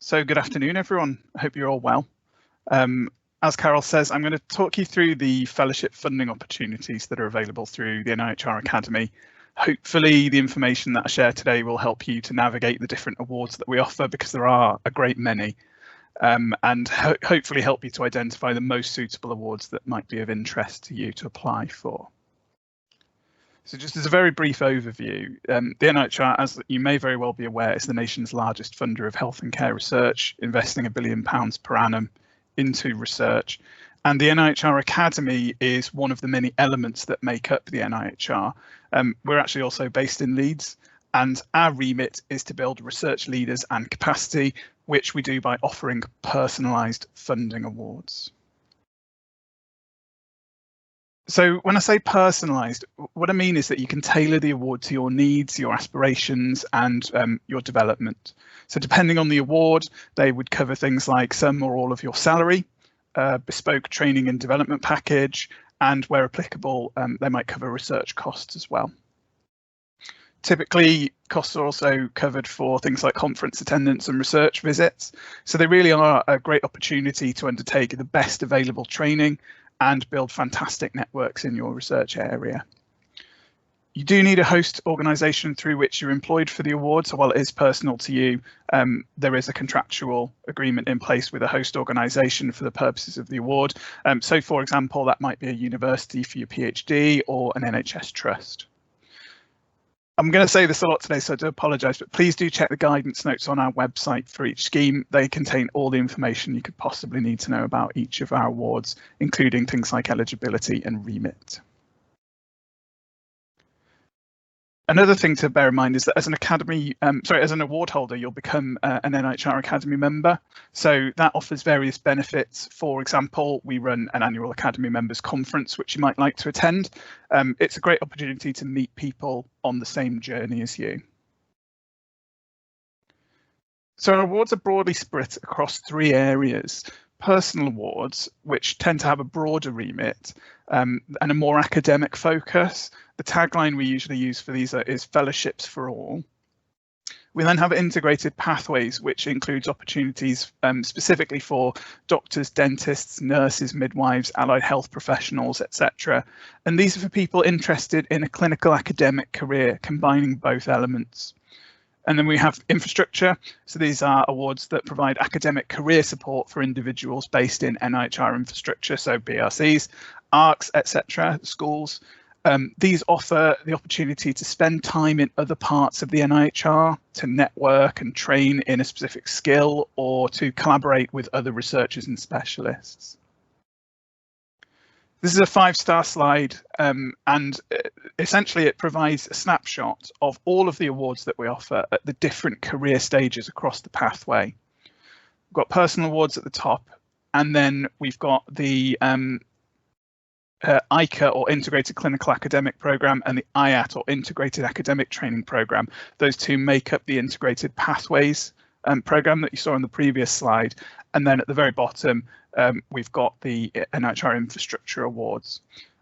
So good afternoon, everyone. I hope you're all well. As Carol says, I'm going to talk you through the fellowship funding opportunities that are available through the NIHR Academy. Hopefully the information that I share today will help you to navigate the different awards that we offer, because there are a great many, and hopefully help you to identify the most suitable awards that might be of interest to you to apply for. So just as a very brief overview, the NIHR, as you may very well be aware, is the nation's largest funder of health and care research, investing £1 billion per annum into research. And the NIHR Academy is one of the many elements that make up the NIHR. We're actually also based in Leeds, and our remit is to build research leaders and capacity, which we do by offering personalised funding awards. So when I say personalised, what I mean is that you can tailor the award to your needs, your aspirations, and your development. So depending on the award, they would cover things like some or all of your salary, bespoke training and development package, and where applicable, they might cover research costs as well. Typically, costs are also covered for things like conference attendance and research visits. So they really are a great opportunity to undertake the best available training and build fantastic networks in your research area. You do need a host organisation through which you're employed for the award, so while it is personal to you, there is a contractual agreement in place with a host organisation for the purposes of the award. So for example, that might be a university for your PhD or an NHS trust. I'm going to say this a lot today, so I do apologise, but please do check the guidance notes on our website for each scheme. They contain all the information you could possibly need to know about each of our awards, including things like eligibility and remit. Another thing to bear in mind is that as an academy, as an award holder, you'll become an NIHR Academy member. So that offers various benefits. For example, we run an annual Academy members conference, which you might like to attend. It's a great opportunity to meet people on the same journey as you. So our awards are broadly split across 3 areas. Personal awards, which tend to have a broader remit and a more academic focus. The tagline we usually use for these is fellowships for all. We then have integrated pathways, which includes opportunities specifically for doctors, dentists, nurses, midwives, allied health professionals, etc. And these are for people interested in a clinical academic career, combining both elements. And then we have infrastructure. So these are awards that provide academic career support for individuals based in NIHR infrastructure, so BRCs, ARCs, etc., schools. These offer the opportunity to spend time in other parts of the NIHR, to network and train in a specific skill, or to collaborate with other researchers and specialists. This is a 5-star slide, and essentially it provides a snapshot of all of the awards that we offer at the different career stages across the pathway. We've got personal awards at the top, and then we've got the ICA, or Integrated Clinical Academic Programme, and the IAT, or Integrated Academic Training Programme. Those two make up the Integrated Pathways programme that you saw on the previous slide. And then at the very bottom, we've got the NIHR Infrastructure Awards.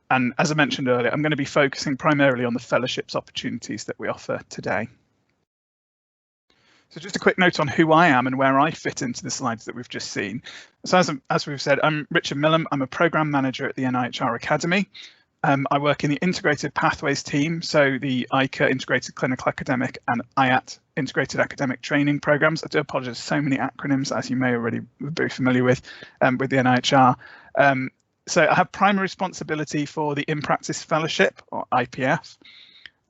And as I mentioned earlier, I'm going to be focusing primarily on the fellowships opportunities that we offer today. So just a quick note on who I am and where I fit into the slides that we've just seen. So as we've said, I'm Richard Milham. I'm a programme manager at the NIHR Academy. I work in the Integrated Pathways team, so the ICA, Integrated Clinical Academic, and IAT, Integrated Academic Training Programmes. I do apologise, so many acronyms, as you may already be familiar with the NIHR. So I have primary responsibility for the In Practice Fellowship, or IPF,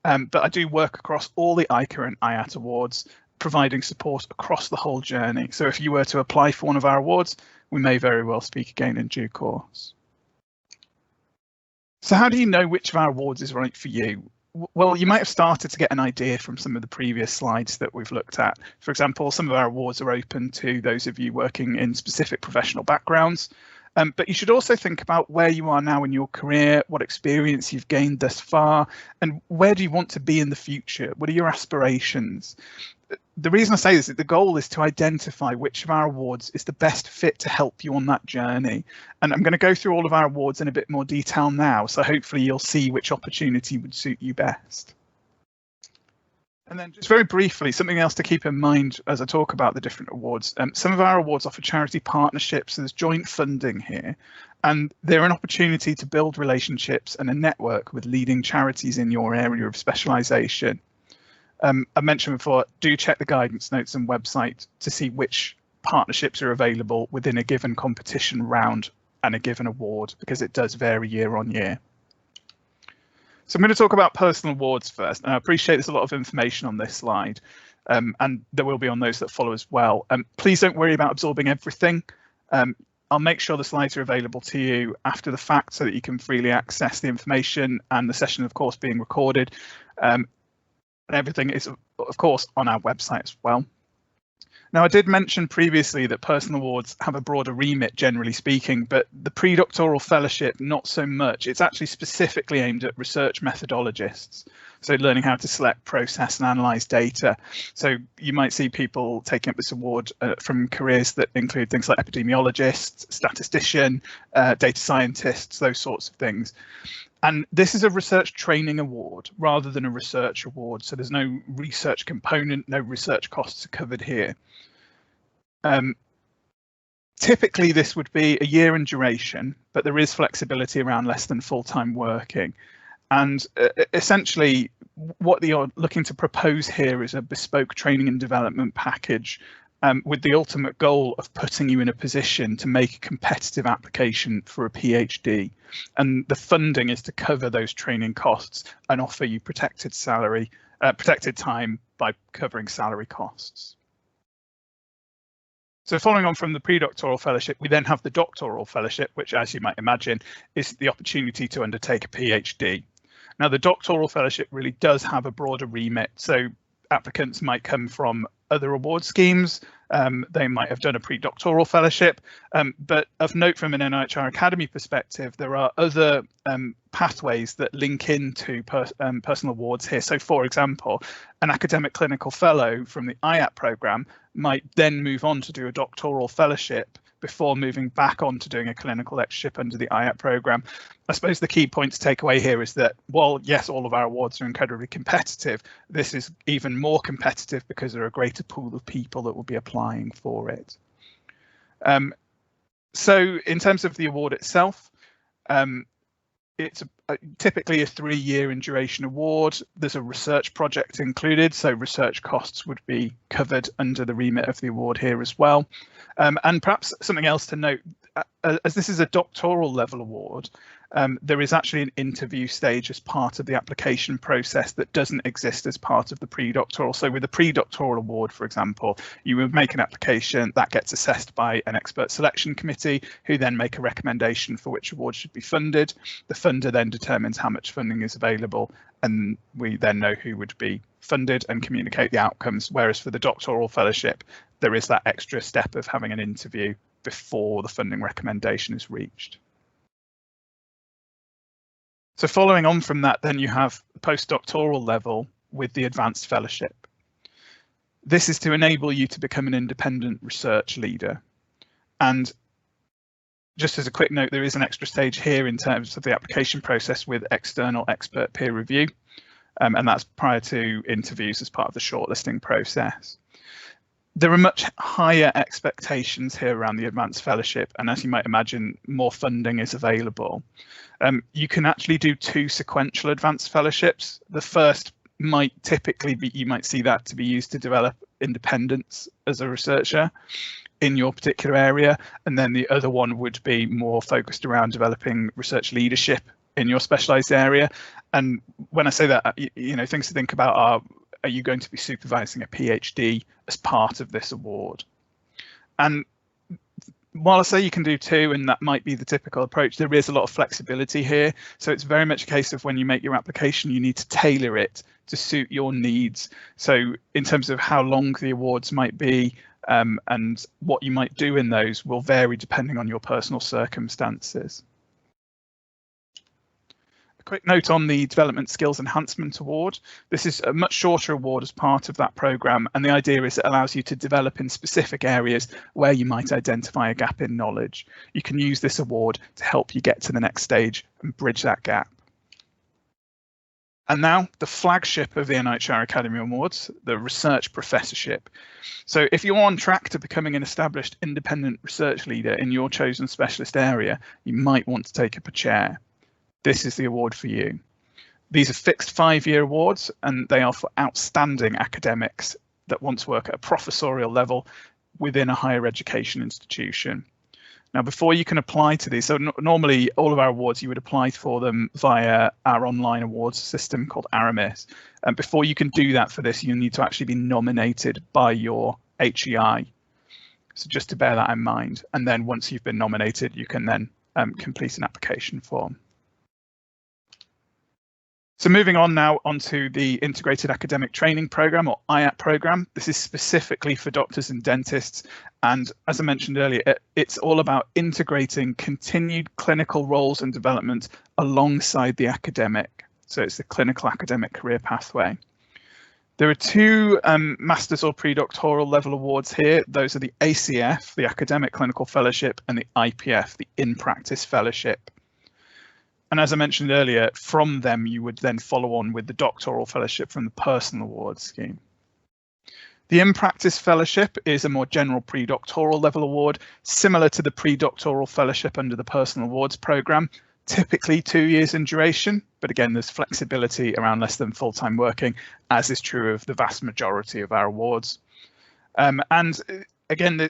but I do work across all the ICA and IAT awards, providing support across the whole journey. So if you were to apply for one of our awards, we may very well speak again in due course. So how do you know which of our awards is right for you? Well, you might have started to get an idea from some of the previous slides that we've looked at. For example, some of our awards are open to those of you working in specific professional backgrounds. But you should also think about where you are now in your career, what experience you've gained thus far, and where do you want to be in the future? What are your aspirations? The reason I say this is the goal is to identify which of our awards is the best fit to help you on that journey. And I'm going to go through all of our awards in a bit more detail now, so hopefully you'll see which opportunity would suit you best. And then just very briefly, something else to keep in mind as I talk about the different awards. Some of our awards offer charity partnerships, so there's joint funding here, and they're an opportunity to build relationships and a network with leading charities in your area of specialisation. I mentioned before, do check the guidance notes and website to see which partnerships are available within a given competition round and a given award, because it does vary year on year. So I'm going to talk about personal awards first, and I appreciate there's a lot of information on this slide, and there will be on those that follow as well. Please don't worry about absorbing everything. I'll make sure the slides are available to you after the fact so that you can freely access the information, and the session, of course, being recorded. And everything is, of course, on our website as well. Now, I did mention previously that personal awards have a broader remit, generally speaking, but the predoctoral fellowship, not so much. It's actually specifically aimed at research methodologists, so learning how to select, process and analyse data. So you might see people taking up this award from careers that include things like epidemiologists, statistician, data scientists, those sorts of things. And this is a research training award rather than a research award. So there's no research component, no research costs are covered here. Typically, this would be a year in duration, but there is flexibility around less than full-time working. And essentially, what you're looking to propose here is a bespoke training and development package with the ultimate goal of putting you in a position to make a competitive application for a PhD. And the funding is to cover those training costs and offer you protected salary, protected time by covering salary costs. So following on from the predoctoral fellowship, we then have the doctoral fellowship, which, as you might imagine, is the opportunity to undertake a PhD. Now, the doctoral fellowship really does have a broader remit, so applicants might come from other award schemes, they might have done a predoctoral fellowship, but of note from an NIHR Academy perspective, there are other pathways that link into personal awards here. So, for example, an academic clinical fellow from the IAP programme might then move on to do a doctoral fellowship before moving back on to doing a clinical lectureship under the IAP programme. I suppose the key point to take away here is that while, yes, all of our awards are incredibly competitive, this is even more competitive because there are a greater pool of people that will be applying for it. So in terms of the award itself, it's typically a 3-year in duration award. There's a research project included, so research costs would be covered under the remit of the award here as well. And perhaps something else to note, as this is a doctoral level award, there is actually an interview stage as part of the application process that doesn't exist as part of the predoctoral. So with the predoctoral award, for example, you would make an application that gets assessed by an expert selection committee who then make a recommendation for which award should be funded. The funder then determines how much funding is available, and we then know who would be funded and communicate the outcomes. Whereas for the doctoral fellowship, there is that extra step of having an interview before the funding recommendation is reached. So following on from that, then you have postdoctoral level with the advanced fellowship. This is to enable you to become an independent research leader. And just as a quick note, there is an extra stage here in terms of the application process with external expert peer review, and that's prior to interviews as part of the shortlisting process. There are much higher expectations here around the advanced fellowship, and as you might imagine, more funding is available. You can actually do 2 sequential advanced fellowships. The first might typically be, you might see that to be used to develop independence as a researcher in your particular area, and then the other one would be more focused around developing research leadership in your specialised area. And when I say that, you know, things to think about are you going to be supervising a PhD as part of this award? And while I say you can do 2, and that might be the typical approach, there is a lot of flexibility here. So it's very much a case of when you make your application, you need to tailor it to suit your needs. So in terms of how long the awards might be and what you might do in those will vary depending on your personal circumstances. Quick note on the Development Skills Enhancement Award. This is a much shorter award as part of that programme, and the idea is it allows you to develop in specific areas where you might identify a gap in knowledge. You can use this award to help you get to the next stage and bridge that gap. And now the flagship of the NIHR Academy Awards, the Research Professorship. So if you're on track to becoming an established independent research leader in your chosen specialist area, you might want to take up a chair. This is the award for you. These are fixed 5-year awards, and they are for outstanding academics that want to work at a professorial level within a higher education institution. Now, before you can apply to these, so normally all of our awards, you would apply for them via our online awards system called ARAMS. And before you can do that for this, you need to actually be nominated by your HEI. So just to bear that in mind. And then once you've been nominated, you can then complete an application form. So moving on now onto the Integrated Academic Training Programme, or IAT programme. This is specifically for doctors and dentists. And as I mentioned earlier, it's all about integrating continued clinical roles and development alongside the academic. So it's the clinical academic career pathway. There are 2 master's or predoctoral level awards here. Those are the ACF, the Academic Clinical Fellowship, and the IPF, the In Practice Fellowship. And as I mentioned earlier, from them, you would then follow on with the Doctoral Fellowship from the Personal Awards scheme. The In Practice Fellowship is a more general predoctoral level award, similar to the Predoctoral Fellowship under the Personal Awards programme, typically 2 years in duration, but again, there's flexibility around less than full-time working, as is true of the vast majority of our awards. And again,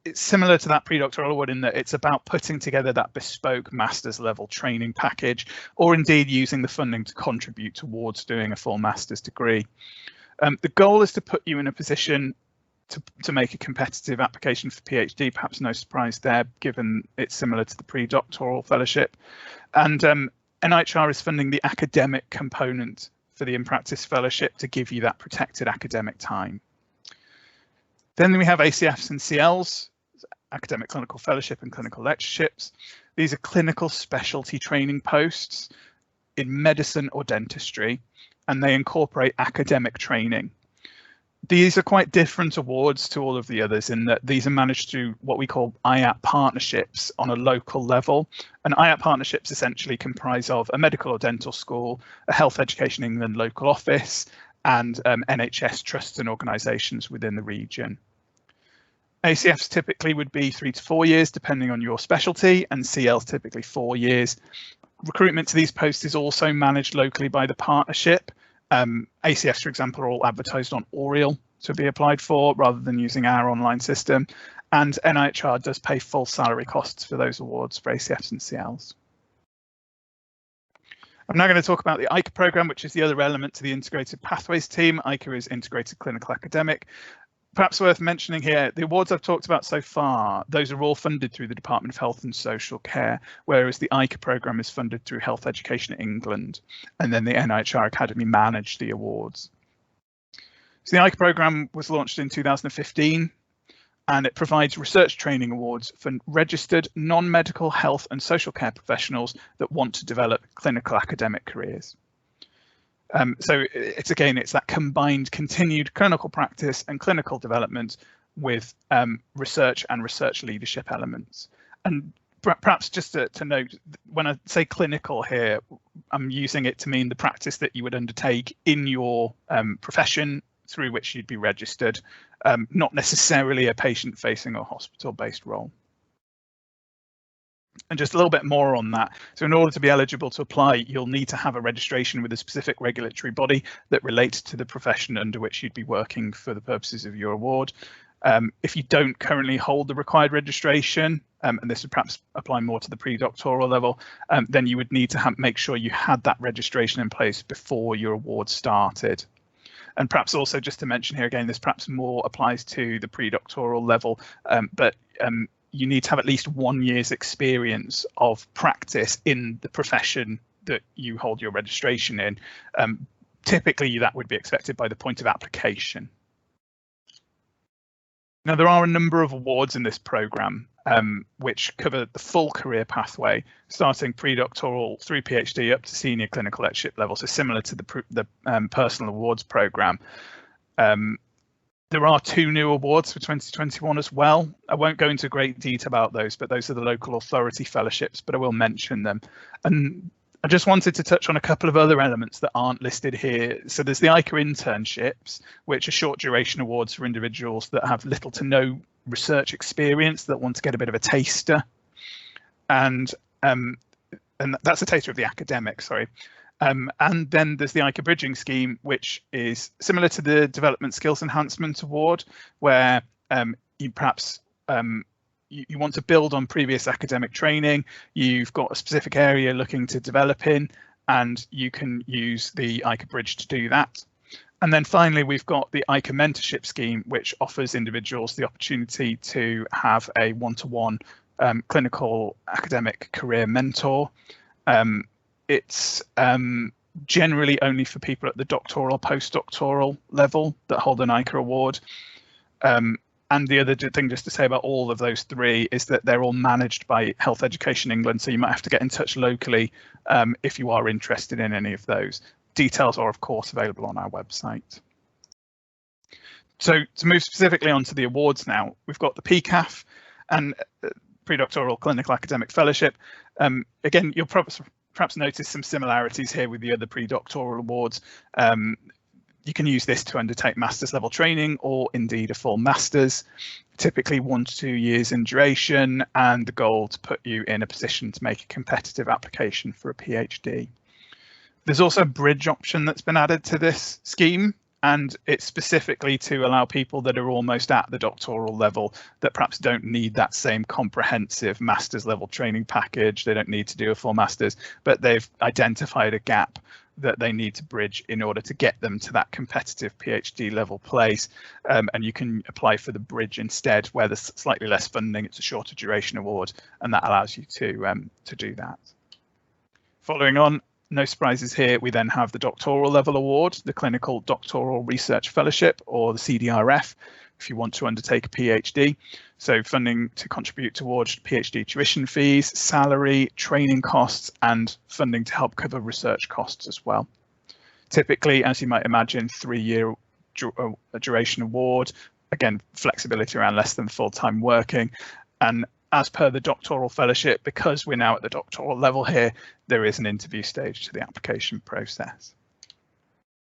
it's similar to that predoctoral award in that it's about putting together that bespoke master's level training package, or indeed using the funding to contribute towards doing a full master's degree. The goal is to put you in a position to make a competitive application for PhD, perhaps no surprise there, given it's similar to the predoctoral fellowship. And NIHR is funding the academic component for the In Practice Fellowship to give you that protected academic time. Then we have ACFs and CLs, Academic Clinical Fellowship and Clinical Lectureships. These are clinical specialty training posts in medicine or dentistry, and they incorporate academic training. These are quite different awards to all of the others in that these are managed through what we call IAT partnerships on a local level. And IAT partnerships essentially comprise of a medical or dental school, a Health Education England local office, and NHS trusts and organisations within the region. ACFs typically would be 3 to 4 years, depending on your specialty, and CLs typically 4 years. Recruitment to these posts is also managed locally by the partnership. ACFs, for example, are all advertised on Oriel to be applied for rather than using our online system. And NIHR does pay full salary costs for those awards for ACFs and CLs. I'm now going to talk about the ICA programme, which is the other element to the Integrated Pathways team. ICA is Integrated Clinical Academic. Perhaps worth mentioning here, the awards I've talked about so far, those are all funded through the Department of Health and Social Care, whereas the ICA programme is funded through Health Education England, and then the NIHR Academy manage the awards. So the ICA programme was launched in 2015, and it provides research training awards for registered non-medical health and social care professionals that want to develop clinical academic careers. So it's that combined continued clinical practice and clinical development with research and research leadership elements. And perhaps just to note, when I say clinical here, I'm using it to mean the practice that you would undertake in your profession through which you'd be registered, not necessarily a patient-facing or hospital-based role. And just a little bit more on that. So in order to be eligible to apply, you'll need to have a registration with a specific regulatory body that relates to the profession under which you'd be working for the purposes of your award. If you don't currently hold the required registration, and this would perhaps apply more to the predoctoral level, then you would need to make sure you had that registration in place before your award started. And perhaps also just to mention here again, this perhaps more applies to the predoctoral level, but you need to have at least 1 year's experience of practice in the profession that you hold your registration in. Typically, that would be expected by the point of application. Now, there are a number of awards in this programme which cover the full career pathway, starting predoctoral through PhD up to senior clinical lectureship level, so similar to the personal awards programme. There are 2 new awards for 2021 as well. I won't go into great detail about those, but those are the local authority fellowships, but I will mention them. And I just wanted to touch on a couple of other elements that aren't listed here. So there's the NIHR internships, which are short duration awards for individuals that have little to no research experience that want to get a bit of a taster. And that's a taster of the academic, sorry. And then there's the NIHR Bridging Scheme, which is similar to the Development Skills Enhancement Award, where you perhaps you want to build on previous academic training, you've got a specific area looking to develop in, and you can use the NIHR Bridge to do that. And then finally, we've got the NIHR Mentorship Scheme, which offers individuals the opportunity to have a one-to-one clinical academic career mentor. It's generally only for people at the doctoral, postdoctoral level that hold an NIHR award. And the other thing just to say about all of those three is that they're all managed by Health Education England, so you might have to get in touch locally if you are interested in any of those. Details are, of course, available on our website. So to move specifically onto the awards now, we've got the PCAF and Predoctoral Clinical Academic Fellowship. Again, you'll perhaps notice some similarities here with the other predoctoral awards. You can use this to undertake master's level training or indeed a full master's, typically 1 to 2 years in duration, and the goal to put you in a position to make a competitive application for a PhD. There's also a bridge option that's been added to this scheme, and it's specifically to allow people that are almost at the doctoral level that perhaps don't need that same comprehensive master's level training package. They don't need to do a full master's, but they've identified a gap that they need to bridge in order to get them to that competitive PhD level place. And you can apply for the bridge instead, where there's slightly less funding. It's a shorter duration award, and that allows you to do that. Following on, no surprises here, we then have the doctoral level award, the Clinical Doctoral Research Fellowship, or the CDRF, if you want to undertake a PhD. So funding to contribute towards PhD tuition fees, salary, training costs, and funding to help cover research costs as well. Typically, as you might imagine, 3-year duration award, again, flexibility around less than full-time working. And as per the doctoral fellowship, because we're now at the doctoral level here, there is an interview stage to the application process.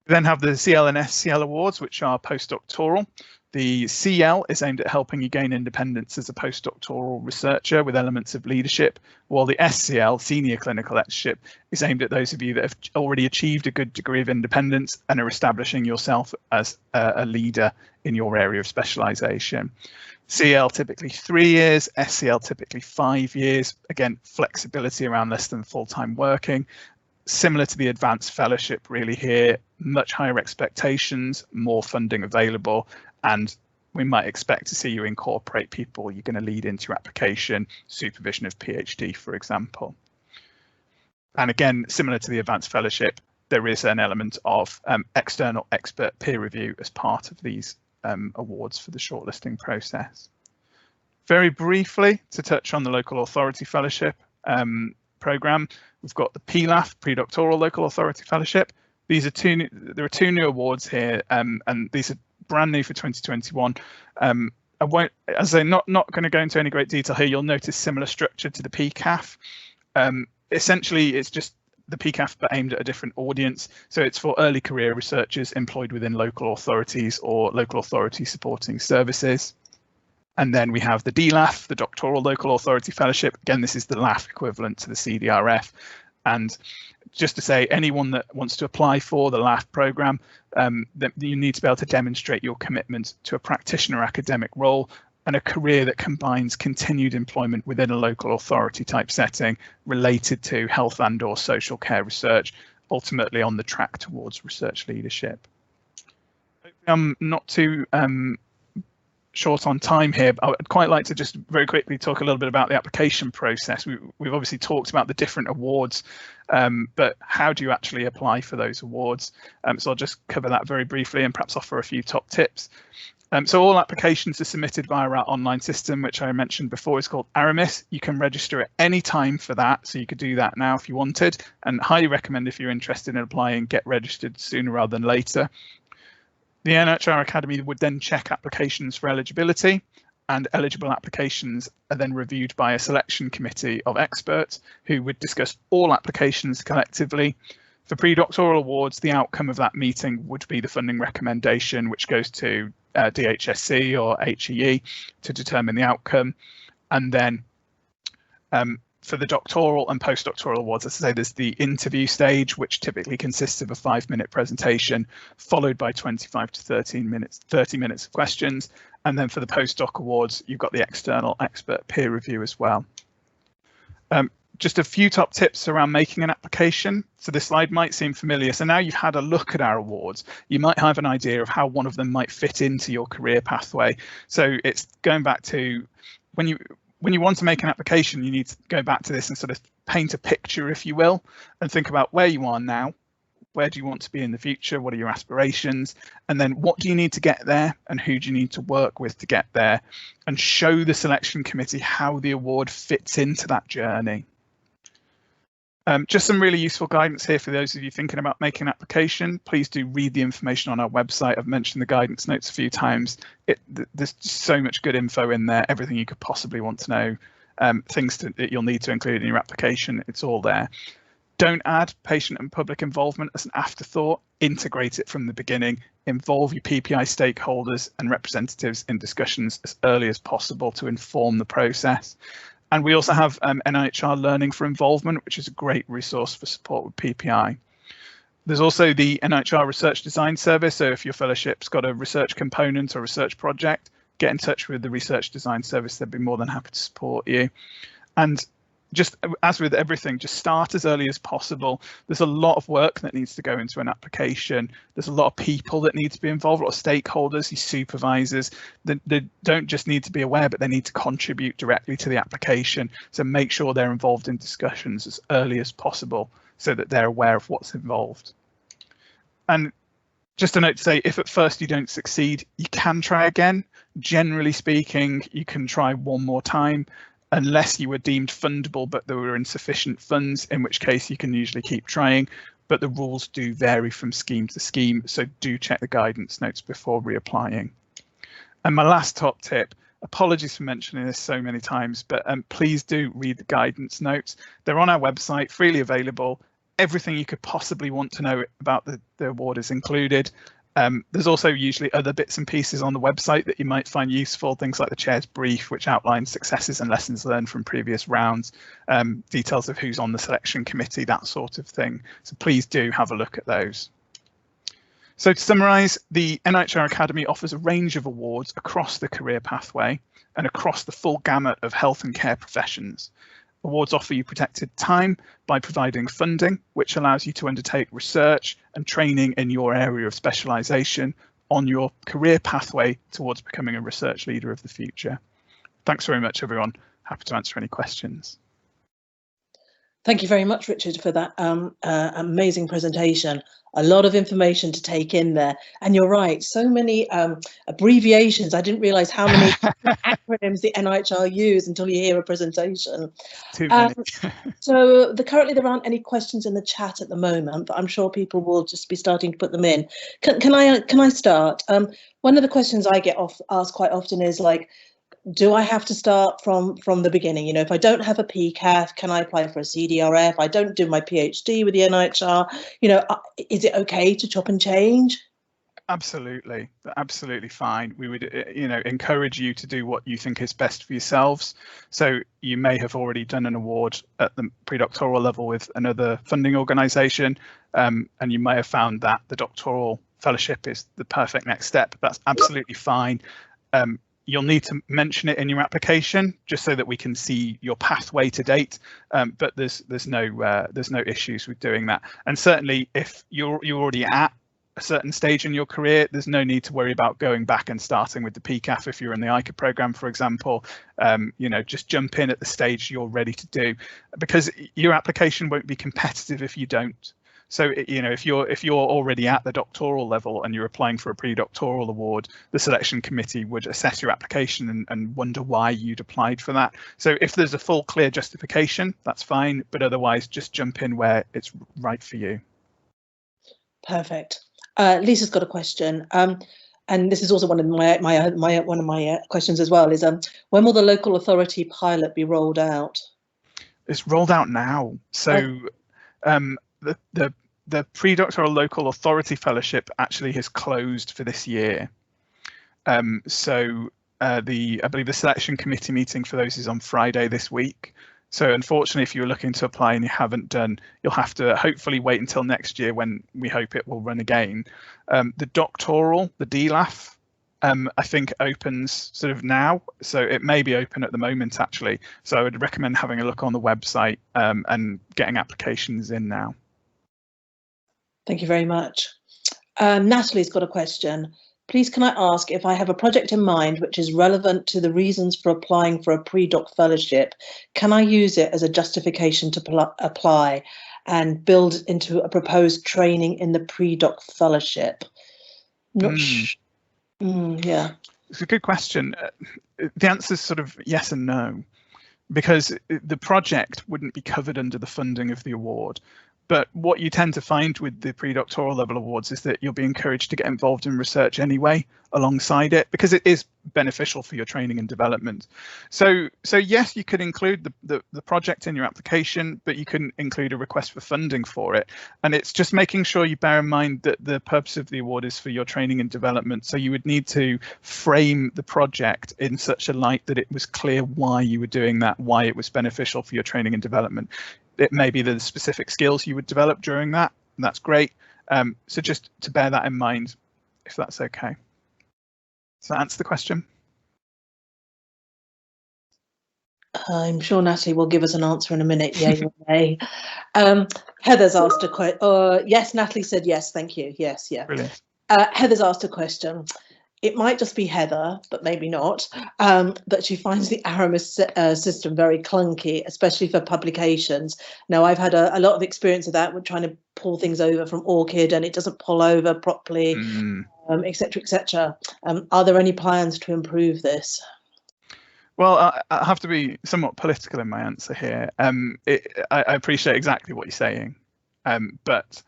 We then have the CL and SCL awards, which are postdoctoral. The CL is aimed at helping you gain independence as a postdoctoral researcher with elements of leadership, while the SCL, Senior Clinical Lectureship, is aimed at those of you that have already achieved a good degree of independence and are establishing yourself as a leader in your area of specialisation. CL typically 3 years, SCL typically 5 years. Again, flexibility around less than full-time working. Similar to the advanced fellowship really here, much higher expectations, more funding available, and we might expect to see you incorporate people you're going to lead into your application, supervision of PhD, for example. And again, similar to the advanced fellowship, there is an element of external expert peer review as part of these awards for the shortlisting process. Very briefly, to touch on the local authority fellowship program, we've got the PLAF, Predoctoral Local Authority Fellowship. These are there are 2 new awards here, and these are brand new for 2021. I won't, as I'm not going to go into any great detail here. You'll notice similar structure to the PCAF. Essentially, it's just the PCAF but aimed at a different audience. So it's for early career researchers employed within local authorities or local authority supporting services. And then we have the DLAF, the Doctoral Local Authority Fellowship. Again, this is the LAF equivalent to the CDRF. And just to say, anyone that wants to apply for the LAF programme, that you need to be able to demonstrate your commitment to a practitioner academic role and a career that combines continued employment within a local authority type setting related to health and/or social care research, ultimately on the track towards research leadership. I'm not too short on time here, but I'd quite like to just very quickly talk a little bit about the application process. We've obviously talked about the different awards, but how do you actually apply for those awards? So I'll just cover that very briefly and perhaps offer a few top tips. So all applications are submitted via our online system, which I mentioned before is called ARAMS. You can register at any time for that, so you could do that now if you wanted, and highly recommend if you're interested in applying, get registered sooner rather than later. The NIHR Academy would then check applications for eligibility, and eligible applications are then reviewed by a selection committee of experts who would discuss all applications collectively. For pre-doctoral awards, the outcome of that meeting would be the funding recommendation, which goes to DHSC or HEE to determine the outcome. And then for the doctoral and postdoctoral awards, as I say, there's the interview stage, which typically consists of a 5-minute presentation, followed by 25 to 30 minutes of questions. And then for the postdoc awards, you've got the external expert peer review as well. Just a few top tips around making an application. So this slide might seem familiar. So now you've had a look at our awards, you might have an idea of how one of them might fit into your career pathway. So it's going back to when you want to make an application, you need to go back to this and sort of paint a picture, if you will, and think about where you are now. Where do you want to be in the future? What are your aspirations? And then what do you need to get there? And who do you need to work with to get there? And show the selection committee how the award fits into that journey. Just some really useful guidance here for those of you thinking about making an application. Please do read the information on our website. I've mentioned the guidance notes a few times. There's so much good info in there, everything you could possibly want to know, things that you'll need to include in your application. It's all there. Don't add patient and public involvement as an afterthought. Integrate it from the beginning. Involve your PPI stakeholders and representatives in discussions as early as possible to inform the process. And we also have NIHR Learning for Involvement, which is a great resource for support with PPI. There's also the NIHR Research Design Service. So if your fellowship's got a research component or research project, get in touch with the Research Design Service. They'd be more than happy to support you. And just as with everything, just start as early as possible. There's a lot of work that needs to go into an application. There's a lot of people that need to be involved, a lot of stakeholders, your supervisors. They don't just need to be aware, but they need to contribute directly to the application. So make sure they're involved in discussions as early as possible so that they're aware of what's involved. And just a note to say, if at first you don't succeed, you can try again. Generally speaking, you can try one more time, unless you were deemed fundable, but there were insufficient funds, in which case you can usually keep trying. But the rules do vary from scheme to scheme, so do check the guidance notes before reapplying. And my last top tip, apologies for mentioning this so many times, but please do read the guidance notes. They're on our website, freely available. Everything you could possibly want to know about the award is included. There's also usually other bits and pieces on the website that you might find useful, things like the chair's brief, which outlines successes and lessons learned from previous rounds, details of who's on the selection committee, that sort of thing. So please do have a look at those. So to summarise, the NIHR Academy offers a range of awards across the career pathway and across the full gamut of health and care professions. Awards offer you protected time by providing funding, which allows you to undertake research and training in your area of specialisation on your career pathway towards becoming a research leader of the future. Thanks very much, everyone. Happy to answer any questions. Thank you very much, Richard, for that amazing presentation. A lot of information to take in there. And you're right, so many abbreviations. I didn't realise how many acronyms the NIHR use until you hear a presentation. Too many. So currently there aren't any questions in the chat at the moment, but I'm sure people will just be starting to put them in. Can I start? One of the questions I get asked quite often is like, do I have to start from the beginning? You know, if I don't have a PCAF, can I apply for a CDRF? I don't do my PhD with the NIHR. You know, is it okay to chop and change? Absolutely, absolutely fine. We would, encourage you to do what you think is best for yourselves. So you may have already done an award at the pre-doctoral level with another funding organisation, and you may have found that the doctoral fellowship is the perfect next step. That's absolutely fine. You'll need to mention it in your application just so that we can see your pathway to date. But there's no issues with doing that. And certainly, if you're already at a certain stage in your career, there's no need to worry about going back and starting with the PCAF. If you're in the ICA program, for example, just jump in at the stage you're ready to do, because your application won't be competitive if you don't. So, if you're already at the doctoral level and you're applying for a pre-doctoral award, the selection committee would assess your application and wonder why you'd applied for that. So if there's a full, clear justification, that's fine. But otherwise, just jump in where it's right for you. Perfect. Lisa's got a question. and this is also one of my questions as well, is when will the local authority pilot be rolled out? It's rolled out now. So the pre-doctoral local authority fellowship actually has closed for this year. I believe the selection committee meeting for those is on Friday this week. So unfortunately, if you're looking to apply and you haven't done, you'll have to hopefully wait until next year when we hope it will run again. The doctoral, the DLAF, I think opens sort of now, so it may be open at the moment actually. So I would recommend having a look on the website and getting applications in now. Thank you very much. Natalie's got a question. Please can I ask, if I have a project in mind which is relevant to the reasons for applying for a pre-doc fellowship, can I use it as a justification to apply and build into a proposed training in the pre-doc fellowship? Yeah. It's a good question. The answer is sort of yes and no, because the project wouldn't be covered under the funding of the award. But what you tend to find with the pre-doctoral level awards is that you'll be encouraged to get involved in research anyway alongside it, because it is beneficial for your training and development. So yes, you could include the project in your application, but you couldn't include a request for funding for it. And it's just making sure you bear in mind that the purpose of the award is for your training and development. So you would need to frame the project in such a light that it was clear why you were doing that, why it was beneficial for your training and development. It may be the specific skills you would develop during that, and that's great. So just to bear that in mind, if that's okay. Does that answer the question? I'm sure Natalie will give us an answer in a minute. Yeah, you may. Heather's asked a question. Yes, Natalie said yes, thank you. Yes, yeah. Brilliant. Heather's asked a question. It might just be Heather, but maybe not, that she finds the ARAMS system very clunky, especially for publications. Now, I've had a lot of experience of that. We're trying to pull things over from ORCID and it doesn't pull over properly, et cetera, et cetera. Are there any plans to improve this? Well, I have to be somewhat political in my answer here. I appreciate exactly what you're saying, but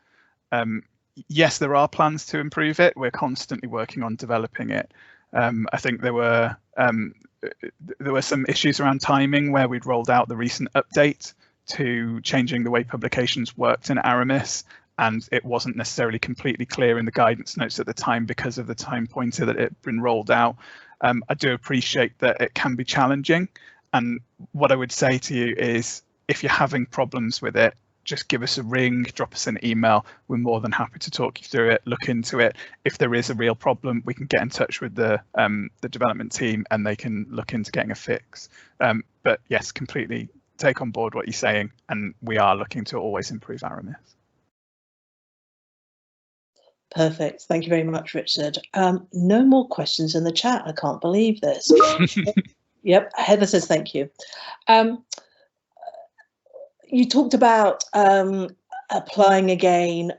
yes, there are plans to improve it. We're constantly working on developing it. I think there were some issues around timing where we'd rolled out the recent update to changing the way publications worked in ARAMS, and it wasn't necessarily completely clear in the guidance notes at the time because of the time pointer that it had been rolled out. I do appreciate that it can be challenging, and what I would say to you is if you're having problems with it, just give us a ring, drop us an email. We're more than happy to talk you through it, look into it. If there is a real problem, we can get in touch with the development team and they can look into getting a fix. But yes, completely take on board what you're saying, and we are looking to always improve ARAMS. Perfect. Thank you very much, Richard. No more questions in the chat. I can't believe this. Yep, Heather says thank you. You talked about applying again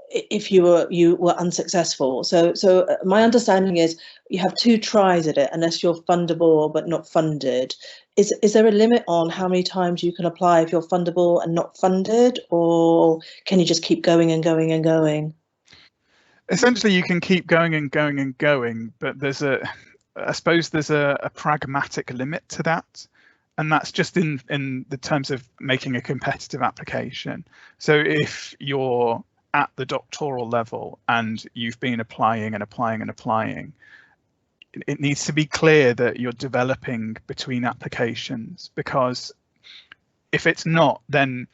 if you were unsuccessful. So my understanding is you have 2 tries at it unless you're fundable but not funded. Is there a limit on how many times you can apply if you're fundable and not funded, or can you just keep going and going and going? Essentially, you can keep going and going and going, but I suppose there's a pragmatic limit to that. And that's just in the terms of making a competitive application. So if you're at the doctoral level and you've been applying and applying and applying, it needs to be clear that you're developing between applications, because if it's not, then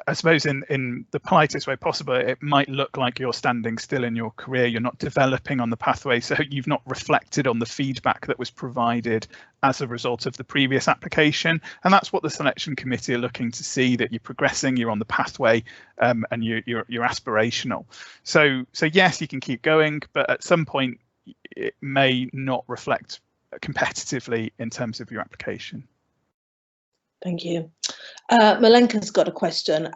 I suppose in the politest way possible, it might look like you're standing still in your career. You're not developing on the pathway, so you've not reflected on the feedback that was provided as a result of the previous application. And that's what the selection committee are looking to see, that you're progressing, you're on the pathway, and you're aspirational. So yes, you can keep going, but at some point it may not reflect competitively in terms of your application. Thank you. Malenka's got a question.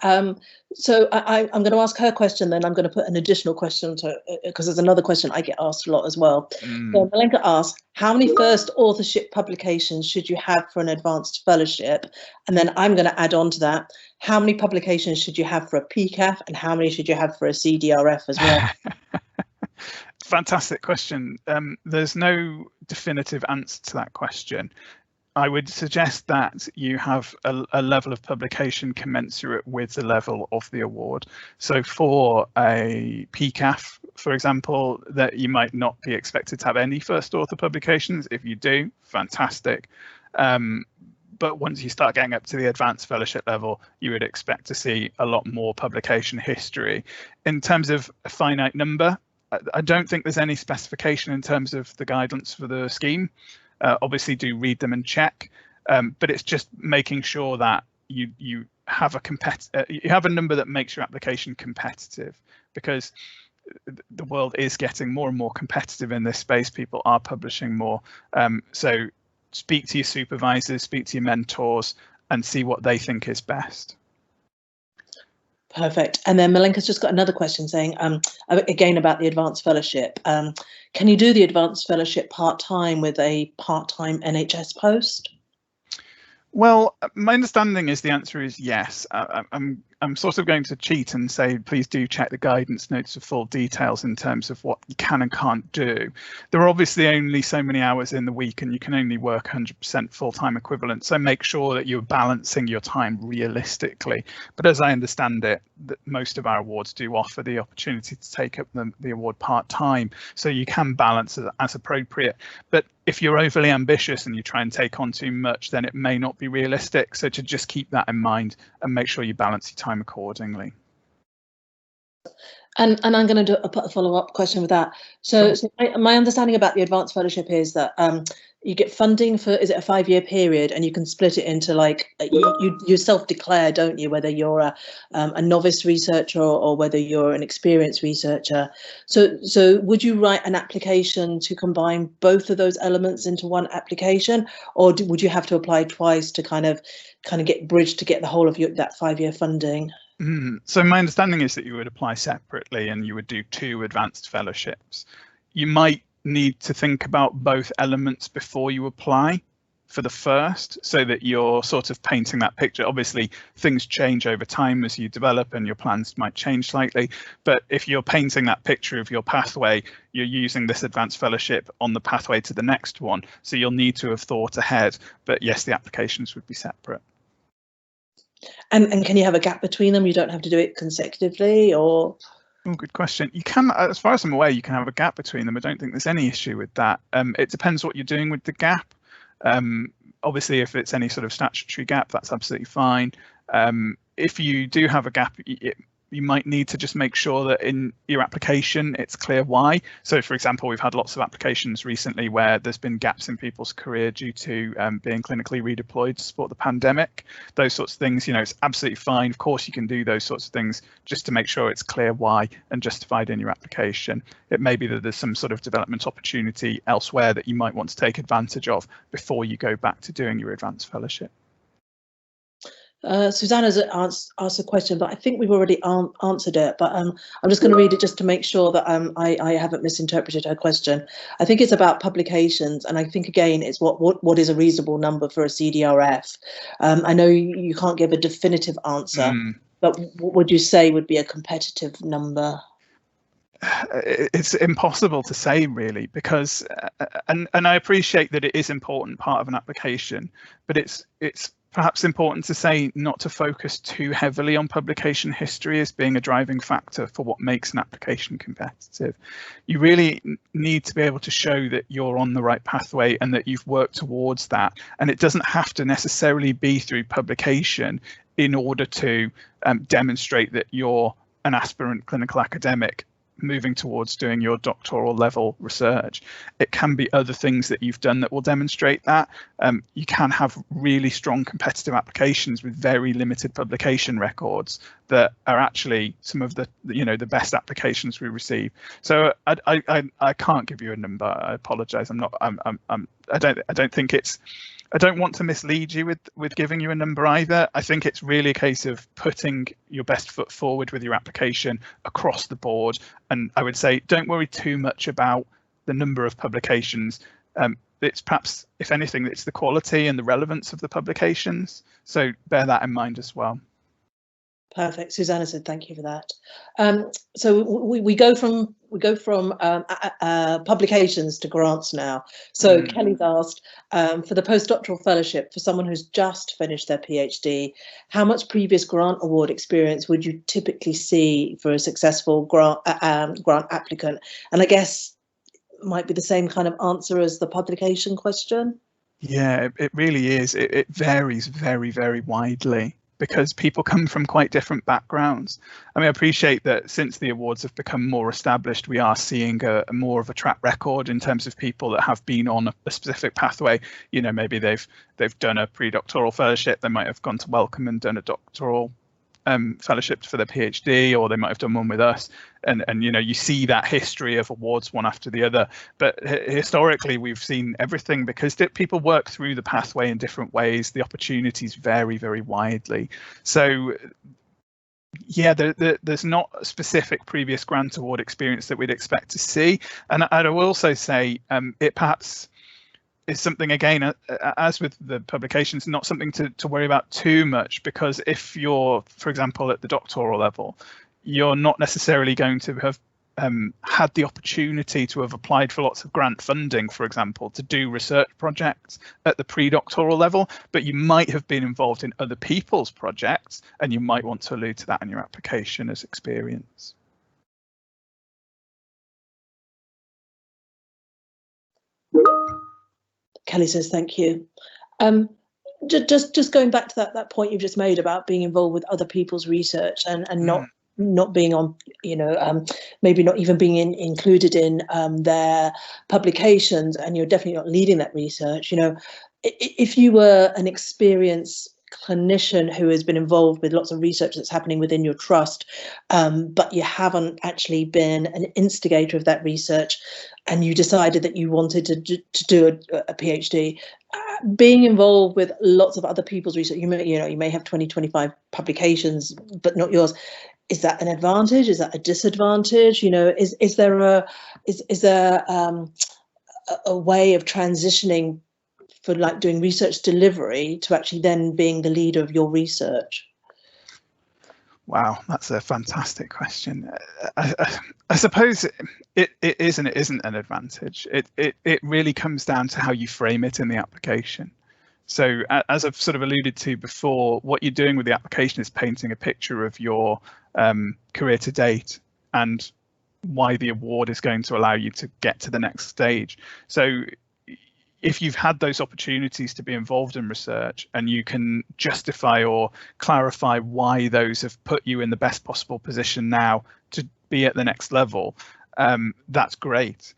So I'm going to ask her question, then I'm going to put an additional question to, because there's another question I get asked a lot as well. So Malenka asks, how many first authorship publications should you have for an advanced fellowship? And then I'm going to add on to that, how many publications should you have for a PCAF and how many should you have for a CDRF as well? Fantastic question. There's no definitive answer to that question. I would suggest that you have a level of publication commensurate with the level of the award. So for a PCAF, for example, that you might not be expected to have any first author publications. If you do, fantastic. But once you start getting up to the advanced fellowship level, you would expect to see a lot more publication history. In terms of a finite number, I don't think there's any specification in terms of the guidance for the scheme. Obviously do read them and check, but it's just making sure that you have a number that makes your application competitive, because the world is getting more and more competitive in this space. People are publishing more, so speak to your supervisors, speak to your mentors, and see what they think is best. Perfect. And then Malenka's just got another question saying, again, about the advanced fellowship. Can you do the advanced fellowship part-time with a part-time NHS post? Well, my understanding is the answer is yes. I'm sort of going to cheat and say, please do check the guidance notes for full details in terms of what you can and can't do. There are obviously only so many hours in the week and you can only work 100% full-time equivalent. So make sure that you're balancing your time realistically. But as I understand it, most of our awards do offer the opportunity to take up the award part-time. So you can balance it as appropriate. But if you're overly ambitious and you try and take on too much, then it may not be realistic. So to just keep that in mind and make sure you balance your time accordingly. And I'm going to put a follow-up question with that. So my understanding about the advanced fellowship is that you get funding for, is it a 5-year period, and you can split it into, like, you self-declare, don't you, whether you're a novice researcher or whether you're an experienced researcher. So would you write an application to combine both of those elements into one application, or would you have to apply twice to kind of get bridged to get the whole of that 5-year funding? So my understanding is that you would apply separately and you would do 2 advanced fellowships. You might need to think about both elements before you apply for the first, so that you're sort of painting that picture. Obviously, things change over time as you develop and your plans might change slightly. But if you're painting that picture of your pathway, you're using this advanced fellowship on the pathway to the next one. So you'll need to have thought ahead. But yes, the applications would be separate. And can you have a gap between them? You don't have to do it consecutively, or? Oh, good question. You can, as far as I'm aware, you can have a gap between them. I don't think there's any issue with that. It depends what you're doing with the gap. Obviously, if it's any sort of statutory gap, that's absolutely fine. If you do have a gap, you might need to just make sure that in your application it's clear why. So, for example, we've had lots of applications recently where there's been gaps in people's career due to being clinically redeployed to support the pandemic. Those sorts of things, you know, it's absolutely fine. Of course, you can do those sorts of things just to make sure it's clear why and justified in your application. It may be that there's some sort of development opportunity elsewhere that you might want to take advantage of before you go back to doing your advanced fellowship. Susanna's asked a question, but I think we've already answered it. But I'm just going to read it just to make sure that I haven't misinterpreted her question. I think it's about publications, and I think again it's what is a reasonable number for a CDRF. I know you can't give a definitive answer, but what would you say would be a competitive number? It's impossible to say, really, because and I appreciate that it is an important part of an application, but it's perhaps important to say not to focus too heavily on publication history as being a driving factor for what makes an application competitive. You really need to be able to show that you're on the right pathway and that you've worked towards that. And it doesn't have to necessarily be through publication in order to demonstrate that you're an aspirant clinical academic moving towards doing your doctoral level research. It can be other things that you've done that will demonstrate that. You can have really strong competitive applications with very limited publication records that are actually some of the the best applications we receive. So I can't give you a number. I apologize. I don't think it's. I don't want to mislead you with giving you a number either. I think it's really a case of putting your best foot forward with your application across the board. And I would say don't worry too much about the number of publications. It's perhaps, if anything, it's the quality and the relevance of the publications. So bear that in mind as well. Perfect. Susanna said, thank you for that. So we go from publications to grants now. So Kelly's asked, for the postdoctoral fellowship, for someone who's just finished their PhD, how much previous grant award experience would you typically see for a successful grant applicant? And I guess might be the same kind of answer as the publication question. Yeah, it really is. It varies very, very widely, because people come from quite different backgrounds. I mean, I appreciate that since the awards have become more established, we are seeing a more of a track record in terms of people that have been on a specific pathway. You know, maybe they've done a pre-doctoral fellowship, they might have gone to Wellcome and done a doctoral fellowship for their PhD, or they might have done one with us, and you know, you see that history of awards one after the other. But historically we've seen everything, because people work through the pathway in different ways. The opportunities vary very widely. So yeah, there's not a specific previous grant award experience that we'd expect to see. And I will also say it perhaps is something, again, as with the publications, not something to worry about too much, because if you're, for example, at the doctoral level, you're not necessarily going to have had the opportunity to have applied for lots of grant funding, for example, to do research projects at the pre-doctoral level, but you might have been involved in other people's projects, and you might want to allude to that in your application as experience. Kelly says, thank you. Just going back to that point you've just made about being involved with other people's research and not being on, you know, maybe not even being included in their publications, and you're definitely not leading that research. You know, if you were an experienced clinician who has been involved with lots of research that's happening within your trust, but you haven't actually been an instigator of that research, and you decided that you wanted to do a PhD, being involved with lots of other people's research, you may have 20-25 publications, but not yours. Is that an advantage? Is that a disadvantage? You know, is there a way of transitioning for like doing research delivery to actually then being the leader of your research? Wow, that's a fantastic question. I suppose it is and it isn't an advantage. It really comes down to how you frame it in the application. So as I've sort of alluded to before, what you're doing with the application is painting a picture of your career to date and why the award is going to allow you to get to the next stage. So if you've had those opportunities to be involved in research and you can justify or clarify why those have put you in the best possible position now to be at the next level, that's great.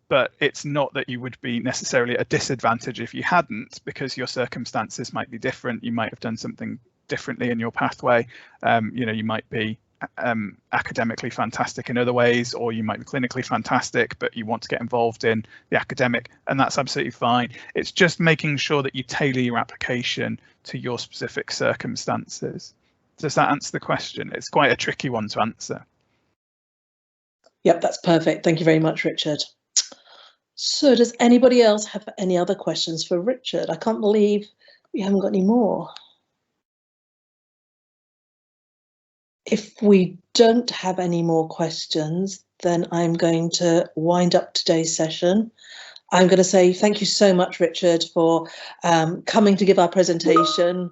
But it's not that you would be necessarily at a disadvantage if you hadn't, because your circumstances might be different. You might have done something differently in your pathway. You know, you might be academically fantastic in other ways, or you might be clinically fantastic, but you want to get involved in the academic, and that's absolutely fine. It's just making sure that you tailor your application to your specific circumstances. Does that answer the question? It's quite a tricky one to answer. Yep, that's perfect. Thank you very much, Richard. So does anybody else have any other questions for Richard? I can't believe we haven't got any more. If we don't have any more questions, then I'm going to wind up today's session. I'm going to say thank you so much, Richard, for coming to give our presentation.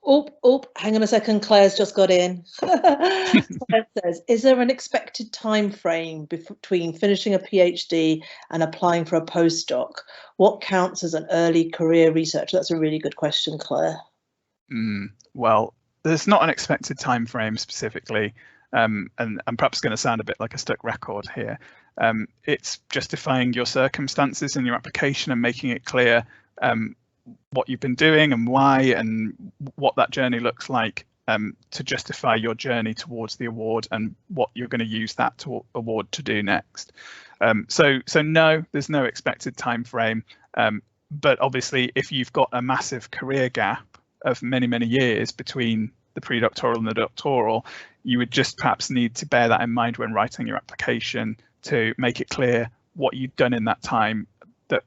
Hang on a second, Claire's just got in. Claire says, is there an expected time frame between finishing a PhD and applying for a postdoc? What counts as an early career research? That's a really good question, Claire. Well, there's not an expected time frame specifically, and I'm perhaps going to sound a bit like a stuck record here. It's justifying your circumstances in your application and making it clear what you've been doing and why, and what that journey looks like to justify your journey towards the award and what you're going to use that award to do next. So no, there's no expected time frame, but obviously if you've got a massive career gap of many years between the pre-doctoral and the doctoral, you would just perhaps need to bear that in mind when writing your application, to make it clear what you've done in that time that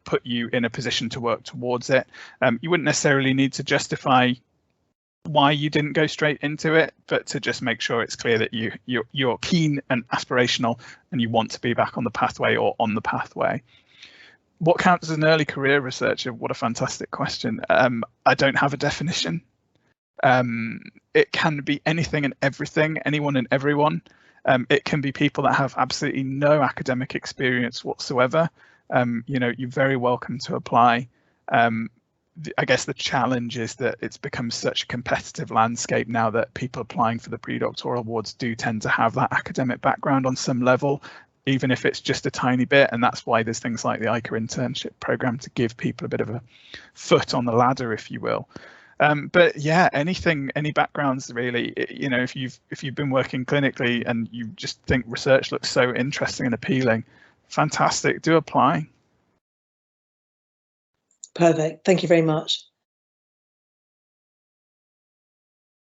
put you in a position to work towards it. You wouldn't necessarily need to justify why you didn't go straight into it, but to just make sure it's clear that you're keen and aspirational and you want to be back on the pathway or on the pathway. What counts as an early career researcher? What a fantastic question. I don't have a definition. It can be anything and everything, anyone and everyone. It can be people that have absolutely no academic experience whatsoever. You know, you're very welcome to apply. I guess the challenge is that it's become such a competitive landscape now that people applying for the predoctoral awards do tend to have that academic background on some level, even if it's just a tiny bit. And that's why there's things like the NIHR internship program to give people a bit of a foot on the ladder, if you will. But yeah, anything, any backgrounds really. You know, if you've been working clinically and you just think research looks so interesting and appealing, fantastic, do apply. Perfect. Thank you very much.